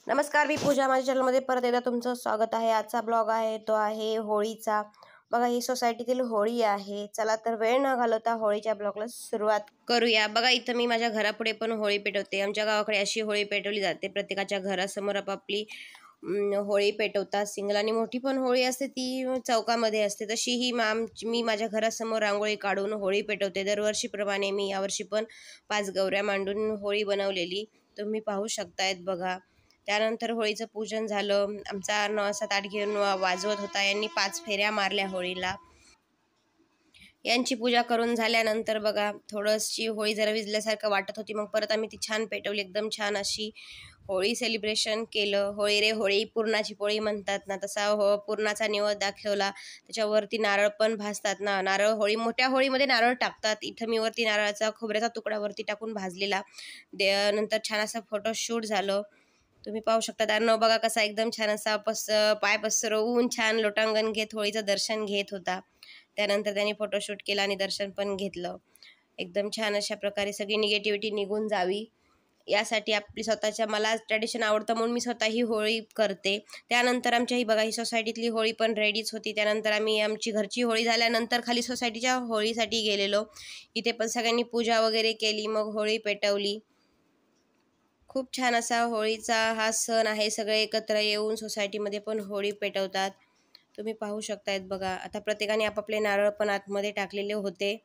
नमस्कार, मी पूजा. माझ्या चॅनलमध्ये परत एकदा तुमचं स्वागत आहे. आजचा ब्लॉग आहे तो आहे होळीचा. बघा, ही सोसायटीतील होळी आहे. चला तर वेळ न घालवता होळीच्या ब्लॉगला सुरुवात करूया. बघा, इथं मी माझ्या घरापुढे पण होळी पेटवते. आमच्या गावाकडे अशी होळी पेटवली जाते. प्रत्येकाच्या घरासमोर आपापली होळी पेटवतात. सिंगल आणि मोठी पण होळी असते, ती चौकामध्ये असते. तशी ही मी माझ्या घरासमोर रांगोळी काढून होळी पेटवते. दरवर्षीप्रमाणे मी यावर्षी पण 5 गौऱ्या मांडून होळी बनवलेली तुम्ही पाहू शकतायत. बघा, त्यानंतर होळीचं पूजन झालं. आमचा 9-7-8 घेऊन वाजवत होता. यांनी 5 फेऱ्या मारल्या होळीला. यांची पूजा करून झाल्यानंतर बघा, थोडीशी होळी जरा विझल्यासारखं वाटत होती. मग परत आम्ही ती छान पेटवली. एकदम छान अशी होळी सेलिब्रेशन केलं. होळी रे होळी, पुरणाची पोळी म्हणतात ना, तसा पुरणाचा निवेद दाखवला. त्याच्यावरती नारळ पण भाजतात ना. नारळ मोठ्या होळीमध्ये नारळ टाकतात. इथं मी वरती नारळाचा खोबऱ्याचा तुकडा वरती टाकून भाजलेला. नंतर छान असं फोटोशूट झालं. तुम्ही पाहू शकता. त्यानं बघा कसा एकदम छान असा पाय पसरवून छान लोटांगण घेत होळीचं दर्शन घेत होता. त्यानंतर त्यांनी फोटोशूट केला आणि दर्शन पण घेतलं. एकदम छान अशा प्रकारे सगळी निगेटिव्हिटी निघून जावी यासाठी आपली स्वतःच्या, मला ट्रॅडिशन आवडतं म्हणून मी स्वतः ही होळी करते. त्यानंतर आमच्या ही बघा, ही सोसायटीतली होळी पण रेडीच होती. त्यानंतर आम्ही आमची घरची होळी झाल्यानंतर खाली सोसायटीच्या होळीसाठी गेलेलो. इथे पण सगळ्यांनी पूजा वगैरे केली, मग होळी पेटवली. खूप छान असा होळीचा हा सण आहे. सगळे एकत्र येऊन सोसायटीमध्ये पण होळी पेटवतात. तुम्ही पाहू शकतायत. बघा, आता प्रत्येकाने आपापले नारळ पण आतमध्ये टाकलेले होते.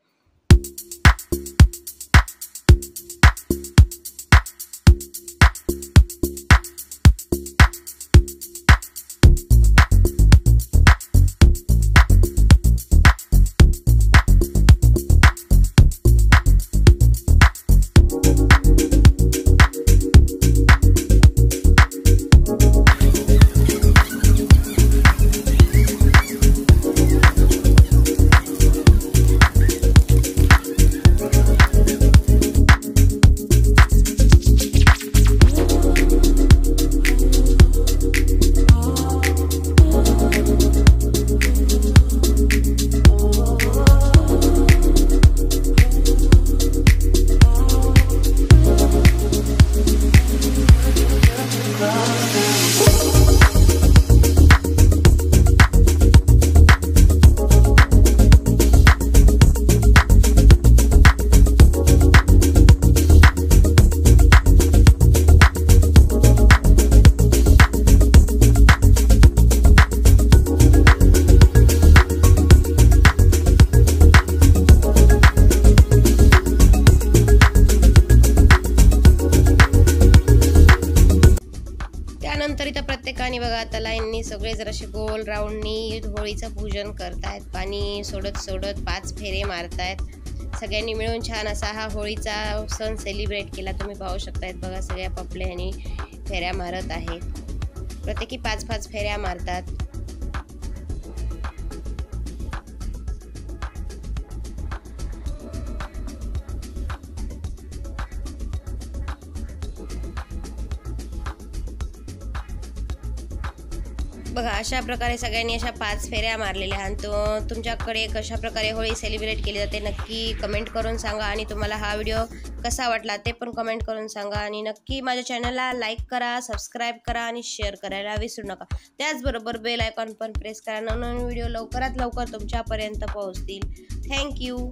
त्यानंतर इथं प्रत्येकाने बघा, आता लाईननी सगळे जराशे गोल राऊंडनी होळीचं पूजन करतायत. पाणी सोडत सोडत 5 फेरे मारतायत. सगळ्यांनी मिळून छान असा हा होळीचा सण सेलिब्रेट केला. तुम्ही पाहू शकतायत. बघा, सगळ्या पपले ह्यानी फेऱ्या मारत आहेत. प्रत्येकी 5-5 फेऱ्या मारतात. बघा, अशा प्रकारे सगळ्यांनी अशा 5 फेऱ्या मारलेल्या आहेत. तुमच्याकडे कशा प्रकारे होळी सेलिब्रेट केली जाते नक्की कमेंट करून सांगा. आणि तुम्हाला हा व्हिडिओ कसा वाटला ते पण कमेंट करून सांगा. आणि नक्की माझ्या चॅनलला लाईक करा, सबस्क्राईब करा आणि शेअर करायला विसरू नका. त्याचबरोबर बेल आयकॉन पण प्रेस करा. नवनवीन व्हिडिओ लवकरात लवकर तुमच्यापर्यंत पोहोचतील. थँक्यू.